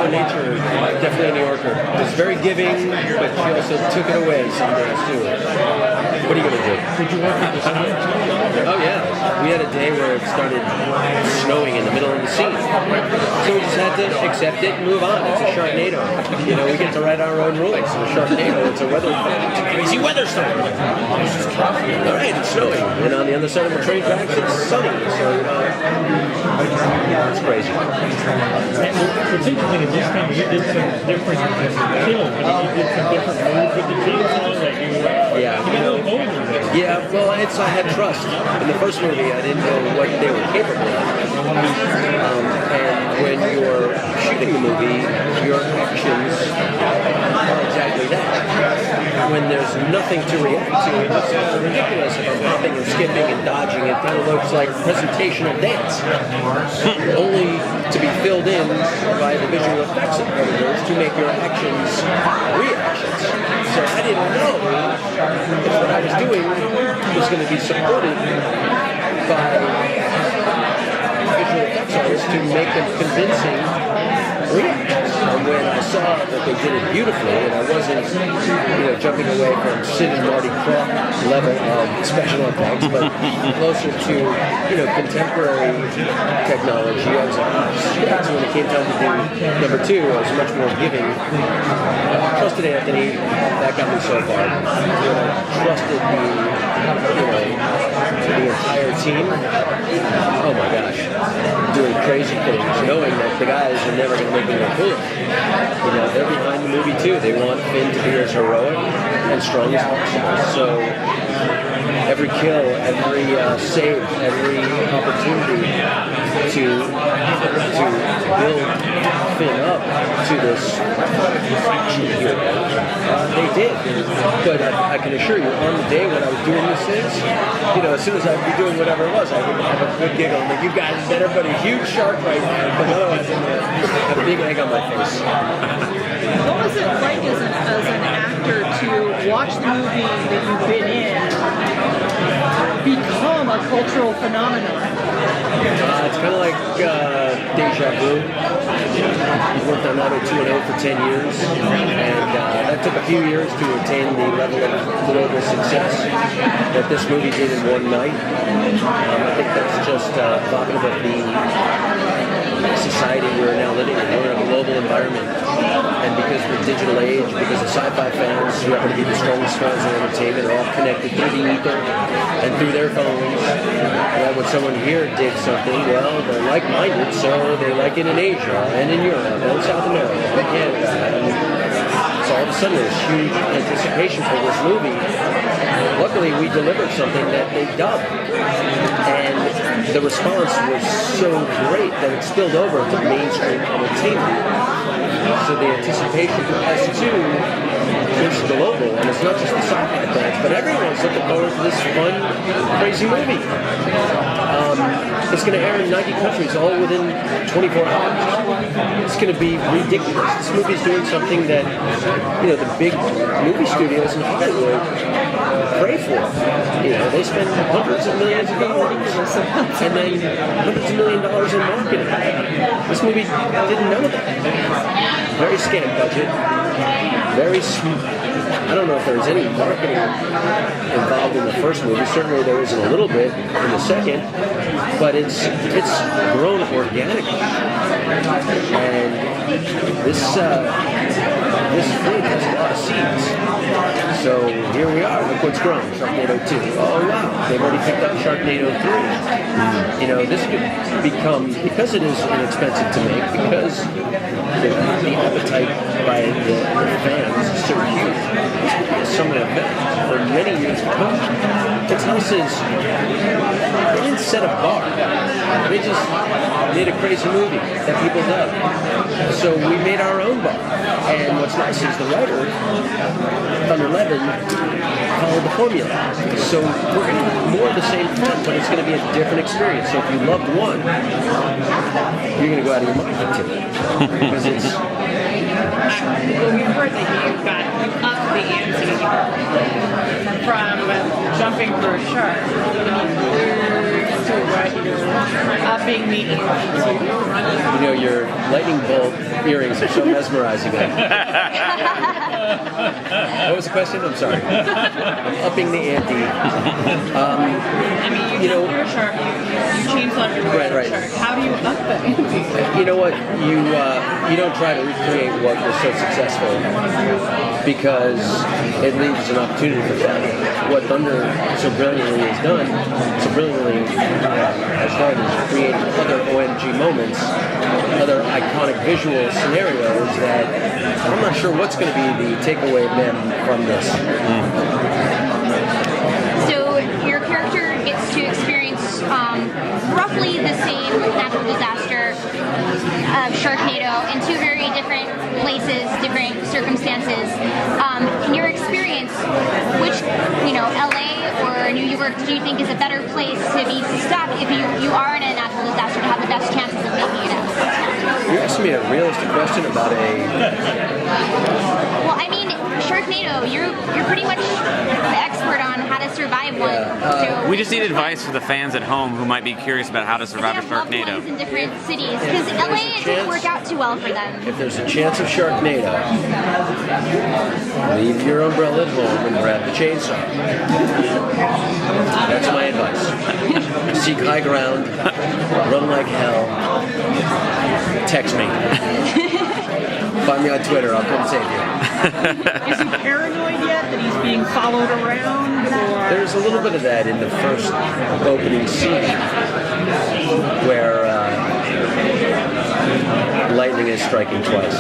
nature, definitely a New Yorker. Was very giving, but she also took it away some days too. What are you gonna do? Did you work at the center? Oh yeah, we had a day where it started snowing in the middle of the scene, so we just had to accept it and move on. It's a Sharknado. You know, we get to write our own rules. It's a Sharknado. It's a crazy weather storm. All right, it's snowing, and on the other side of the train tracks, it's sunny. So it's crazy. What's interesting is this time you did some different kills. You did some different moves with the chainsaw that you Yeah, well, I had trust. In the first movie, I didn't know what they were capable of. And when you're shooting the movie, your actions are exactly that. When there's nothing to react to, it looks kind of ridiculous if I'm hopping and skipping and dodging. It kind of looks like presentational dance. Only to be filled in by the visual effects of editors to make your actions reactions. So I didn't know if what I was doing was going to be supported by visual effects artists to make them convincing reactions. And when I saw that they did it beautifully, and I wasn't, jumping away from Sid and Marty Krofft level of special effects, but closer to, contemporary technology, I was like, so when it came time to do number 2, I was much more giving. Trusted Anthony, that got me so far. Trusted the entire team. Oh my gosh, doing crazy things, knowing that the guys are never going to make me look cool. They're behind the movie too. They want Finn to be as heroic and strong as possible. So every kill, every save, every opportunity to build Finn up to this action hero, they did. But I can assure you, on the day when I was doing these things, as soon as I'd be doing whatever it was, I would have a good giggle. I'm like, you guys better put a huge shark right now, but otherwise I'm going to have a big egg on my face. What was it like as an actor to watch the movie that you've been in become a cultural phenomenon? It's kind of like deja vu. I've worked on Auto 2.0 for 10 years, and that took a few years to attain the level of global success that this movie did in one night. I think that's just evocative of the society we're now living in. We're in a global environment, and because we're digital age, because the SyFy fans, who happen to be the strongest fans in entertainment, are all connected through the ether and through their phones. Well, when someone here digs something, well, they're like-minded, so they like it in Asia and in Europe and South America and Canada. And so all of a sudden there's huge anticipation for this movie. Luckily, we delivered something that they dubbed, and the response was so great that it spilled over to mainstream entertainment. So the anticipation for S2 is global, and it's not just the SyFy fans, but everyone's looking forward to this fun, crazy movie. It's going to air in 90 countries, all within 24 hours. It's going to be ridiculous. This movie's doing something that, the big movie studios in Hollywood pray for. They spend hundreds of millions of dollars, and then hundreds of millions of dollars in marketing. This movie did none of that. Very scant budget, very I don't know if there was any marketing involved in the first movie. Certainly there isn't a little bit in the second, but it's grown organically. And this fruit has a lot of seeds. So here we are. Look what's grown. Sharknado 2. Oh wow, they've already picked up Sharknado 3. This could become, because it is inexpensive to make, because the appetite by the fans is so huge. This could be a summer event for many years to come. It's nice is they didn't set a bar. They just made a crazy movie that people love. So we made our own bar. And what's nice is the writer, Thunder Levin, followed the formula. So we're going to have more of the same fun, but it's going to be a different experience. So if you loved one, you're going to go out of your mind for two. Because it's... Well, we've heard that you've got up the ante from jumping for a shark. To upping the ante? You know, your lightning bolt earrings are so mesmerizing. What was the question? I'm sorry. I'm upping the ante. I mean, you know, you're a shark. You change on your Right. shark. How do you up the ante? You know what? You don't try to recreate what was so successful because it leaves an opportunity for failure. What Thunder so brilliantly has done, has done is create other OMG moments, other iconic visual scenarios that I'm not sure what's going to be the takeaway then from this. So your character gets to experience roughly the same natural disaster of Sharknado in two very different places, different circumstances. In your experience, which, LA or New York, do you think is a better place to be stuck if you are in a natural disaster to have the best chances of making it out? You're asking me a realistic question about Well, I mean, Sharknado, you're pretty much the expert on how to survive one. So We just need advice for the fans at home who might be curious about how to survive a they have loved ones Sharknado. in different cities, because LA it didn't work out too well for them. if there's a chance of Sharknado, leave your umbrella at home and grab the chainsaw. That's my advice. Seek high ground, run like hell, text me. Find me on Twitter, I'll come save you. Is he paranoid yet that he's being followed around? Or There's a little bit of that in the first opening scene where lightning is striking twice.